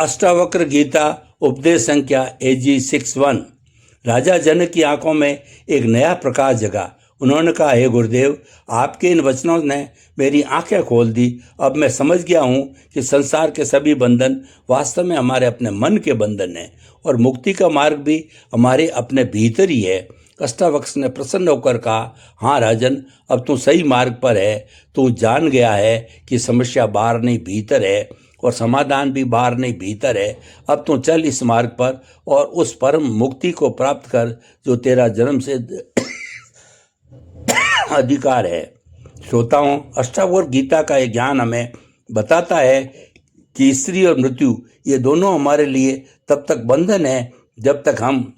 अष्टावक्र गीता उपदेश संख्या AG61। राजा जनक की आंखों में एक नया प्रकाश जगा। उन्होंने कहा, हे गुरुदेव, आपके इन वचनों ने मेरी आंखें खोल दी। अब मैं समझ गया हूँ कि संसार के सभी बंधन वास्तव में हमारे अपने मन के बंधन हैं और मुक्ति का मार्ग भी हमारे अपने भीतर ही है। अष्टावक्र ने प्रसन्न होकर कहा, हाँ राजन, अब तू सही मार्ग पर है। तू जान गया है कि समस्या बाहर नहीं भीतर है और समाधान भी बाहर नहीं भीतर है। अब तू चल इस मार्ग पर और उस परम मुक्ति को प्राप्त कर जो तेरा जन्म से अधिकार है। श्रोताओं, अष्टावक्र गीता का यह ज्ञान हमें बताता है कि स्त्री और मृत्यु ये दोनों हमारे लिए तब तक बंधन है जब तक हम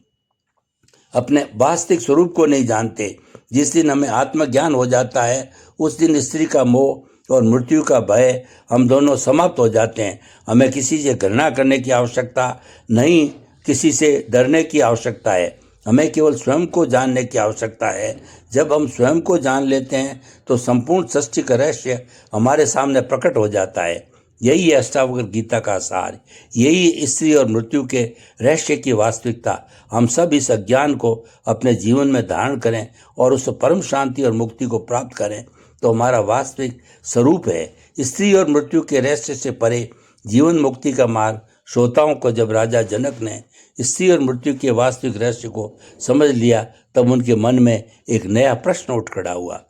अपने वास्तविक स्वरूप को नहीं जानते। जिस दिन हमें आत्मज्ञान हो जाता है उस दिन स्त्री का मोह और मृत्यु का भय हम दोनों समाप्त हो जाते हैं। हमें किसी से घृणा करने की आवश्यकता नहीं, किसी से डरने की आवश्यकता है। हमें केवल स्वयं को जानने की आवश्यकता है। जब हम स्वयं को जान लेते हैं तो संपूर्ण सृष्टि का रहस्य हमारे सामने प्रकट हो जाता है। यही है अष्टावक्र गीता का सार। यही स्त्री और मृत्यु के रहस्य की वास्तविकता। हम सब इस अज्ञान को अपने जीवन में धारण करें और उस परम शांति और मुक्ति को प्राप्त करें तो हमारा वास्तविक स्वरूप है। स्त्री और मृत्यु के रहस्य से परे जीवन मुक्ति का मार्ग। श्रोताओं को जब राजा जनक ने स्त्री और मृत्यु के वास्तविक रहस्य को समझ लिया तब उनके मन में एक नया प्रश्न उठ खड़ा हुआ।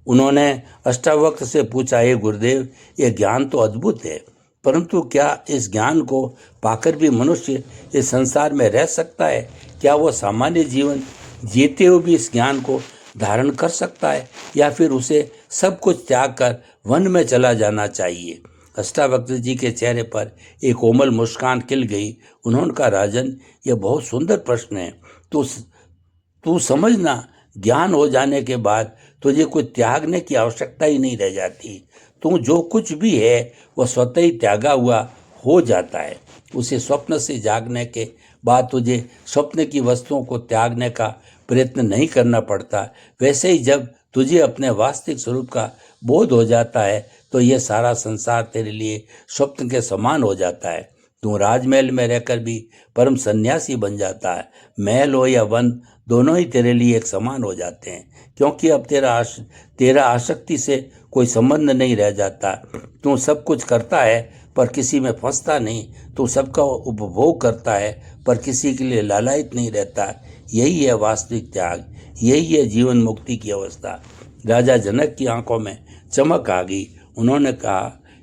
उन्होंने अष्टावक्र से पूछा, हे गुरुदेव, यह ज्ञान तो अद्भुत है, परंतु क्या इस ज्ञान को पाकर भी मनुष्य इस संसार में रह सकता है? क्या वो सामान्य जीवन जीते हुए भी इस ज्ञान को धारण कर सकता है या फिर उसे सब कुछ त्याग कर वन में चला जाना चाहिए? अष्टावक्र जी के चेहरे पर एक कोमल मुस्कान खिल गई। उन्होंने कहा, राजन, यह बहुत सुंदर प्रश्न है। तू समझना, ज्ञान हो जाने के बाद तुझे कुछ त्यागने की आवश्यकता ही नहीं रह जाती। तू जो कुछ भी है वह स्वतः ही त्यागा हुआ हो जाता है। उसे स्वप्न से जागने के बाद तुझे स्वप्न की वस्तुओं को त्यागने का प्रयत्न नहीं करना पड़ता। वैसे ही जब तुझे अपने वास्तविक स्वरूप का बोध हो जाता है तो यह सारा संसार तेरे लिए स्वप्न के समान हो जाता है। तू राजमहल में रहकर भी परम सन्यासी बन जाता है। महल हो या वन, दोनों ही तेरे लिए एक समान हो जाते हैं, क्योंकि अब तेरा आसक्ति से कोई संबंध नहीं रह जाता। तू सब कुछ करता है पर किसी में फंसता नहीं। तू सबका उपभोग करता है पर किसी के लिए लालायित नहीं रहता। यही है वास्तविक त्याग, यही है जीवन मुक्ति की अवस्था। राजा जनक की आंखों में चमक आ गई। उन्होंने कहा,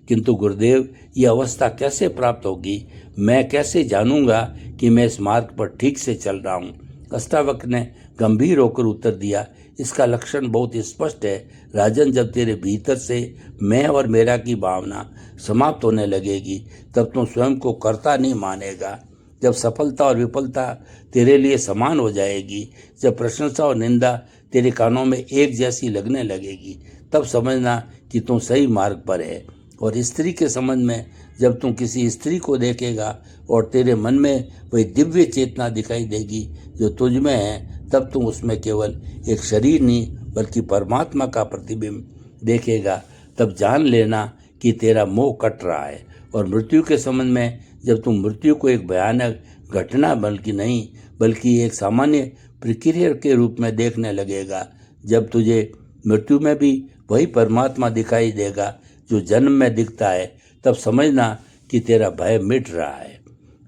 किंतु गुरुदेव, ये अवस्था कैसे प्राप्त होगी? मैं कैसे जानूंगा कि मैं इस मार्ग पर ठीक से चल रहा हूँ? अष्टावक्र ने गंभीर होकर उत्तर दिया, इसका लक्षण बहुत स्पष्ट है राजन। जब तेरे भीतर से मैं और मेरा की भावना समाप्त होने लगेगी तब तू स्वयं को कर्ता नहीं मानेगा। जब सफलता और विफलता तेरे लिए समान हो जाएगी, जब प्रशंसा और निंदा तेरे कानों में एक जैसी लगने लगेगी, तब समझना कि तू सही मार्ग पर है। और स्त्री के संबंध में जब तू किसी स्त्री को देखेगा और तेरे मन में वही दिव्य चेतना दिखाई देगी जो तुझ में है, तब तू उसमें केवल एक शरीर नहीं बल्कि परमात्मा का प्रतिबिंब देखेगा। तब जान लेना कि तेरा मोह कट रहा है। और मृत्यु के संबंध में जब तू मृत्यु को एक भयानक घटना बल्कि एक सामान्य प्रक्रिया के रूप में देखने लगेगा, जब तुझे मृत्यु में भी वही परमात्मा दिखाई देगा जो जन्म में दिखता है, तब समझना कि तेरा भय मिट रहा है।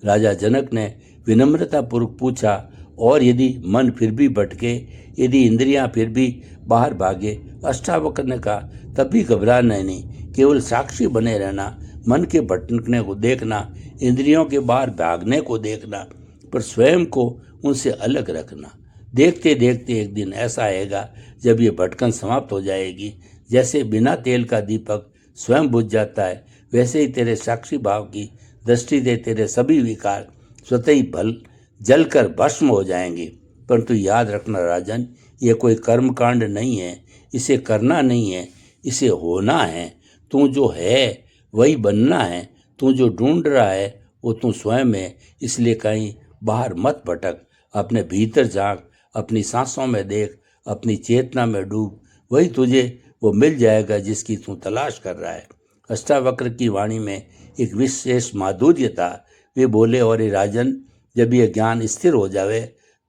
राजा जनक ने विनम्रतापूर्वक पूछा, और यदि मन फिर भी भटके, यदि इंद्रियां फिर भी बाहर भागे? अष्टावक्र ने कहा, तब भी घबराना नहीं, केवल साक्षी बने रहना। मन के भटकने को देखना, इंद्रियों के बाहर भागने को देखना, पर स्वयं को उनसे अलग रखना। देखते देखते एक दिन ऐसा आएगा जब ये भटकन समाप्त हो जाएगी। जैसे बिना तेल का दीपक स्वयं बुझ जाता है, वैसे ही तेरे साक्षी भाव की दृष्टि से तेरे सभी विकार स्वतः ही जलकर भस्म हो जाएंगे। परंतु याद रखना राजन, ये कोई कर्मकांड नहीं है, इसे करना नहीं है, इसे होना है। तू जो है वही बनना है। तू जो ढूंढ रहा है वो तू स्वयं है। इसलिए कहीं बाहर मत भटक, अपने भीतर झांक, अपनी सांसों में देख, अपनी चेतना में डूब। वही तुझे वो मिल जाएगा जिसकी तू तलाश कर रहा है। अष्टावक्र की वाणी में एक विशेष माधुर्य था। वे बोले, और ये राजन, जब यह ज्ञान स्थिर हो जावे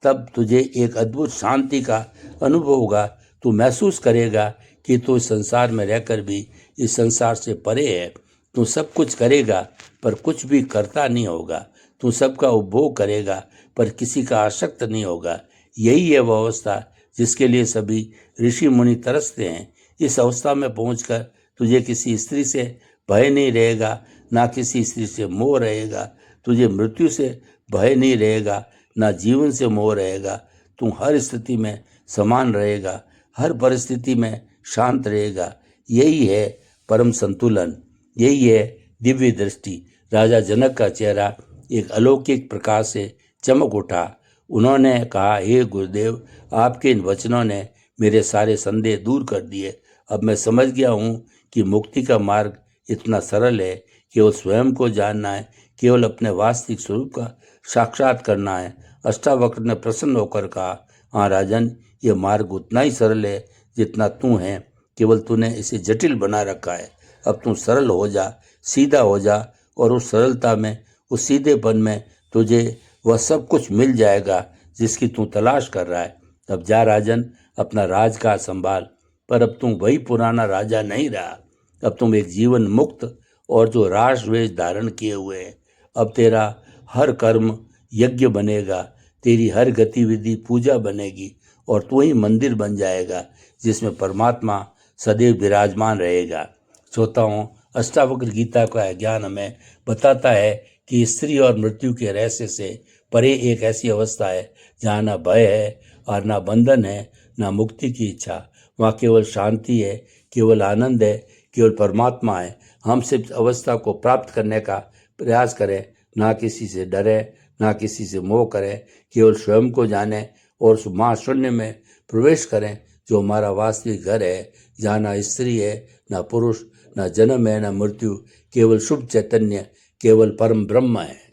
तब तुझे एक अद्भुत शांति का अनुभव होगा। तू महसूस करेगा कि तू इस संसार में रहकर भी इस संसार से परे है। तू सब कुछ करेगा पर कुछ भी करता नहीं होगा। तू सबका उपभोग करेगा पर किसी का आसक्त नहीं होगा। यही है वह अवस्था जिसके लिए सभी ऋषि मुनि तरसते हैं। इस अवस्था में पहुंचकर तुझे किसी स्त्री से भय नहीं रहेगा, ना किसी स्त्री से मोह रहेगा। तुझे मृत्यु से भय नहीं रहेगा, ना जीवन से मोह रहेगा। तू हर स्थिति में समान रहेगा, हर परिस्थिति में शांत रहेगा। यही है परम संतुलन, यही है दिव्य दृष्टि। राजा जनक का चेहरा एक अलौकिक प्रकाश से चमक उठा। उन्होंने कहा, हे गुरुदेव, आपके इन वचनों ने मेरे सारे संदेह दूर कर दिए। अब मैं समझ गया हूँ कि मुक्ति का मार्ग इतना सरल है। केवल स्वयं को जानना है, केवल अपने वास्तविक स्वरूप का साक्षात करना है। अष्टावक्र ने प्रसन्न होकर कहा, हाँ राजन, ये मार्ग उतना ही सरल है जितना तू है। केवल तूने इसे जटिल बना रखा है। अब तू सरल हो जा, सीधा हो जा, और उस सरलता में, उस सीधेपन में तुझे वह सब कुछ मिल जाएगा जिसकी तू तलाश कर रहा है। अब जा राजन, अपना राजकाज संभाल। पर अब तुम वही पुराना राजा नहीं रहा। अब तुम एक जीवन मुक्त और जो राजवेश धारण किए हुए है। अब तेरा हर कर्म यज्ञ बनेगा, तेरी हर गतिविधि पूजा बनेगी, और तू ही मंदिर बन जाएगा जिसमें परमात्मा सदैव विराजमान रहेगा। श्रोताओं, अष्टावक्र गीता का ज्ञान हमें बताता है कि स्त्री और मृत्यु के रहस्य से परे एक ऐसी अवस्था है जहाँ ना भय है और ना बंधन है, ना मुक्ति की इच्छा। वहाँ केवल शांति है, केवल आनंद है, केवल परमात्मा है। हम सिर्फ अवस्था को प्राप्त करने का प्रयास करें, ना किसी से डरें, ना किसी से मोह करें। केवल स्वयं को जानें और उस महाशून्य में प्रवेश करें जो हमारा वास्तविक घर है, जहाँ ना स्त्री है, ना पुरुष, ना जन्म है, ना मृत्यु। केवल शुभ चैतन्य, केवल परम ब्रह्म है।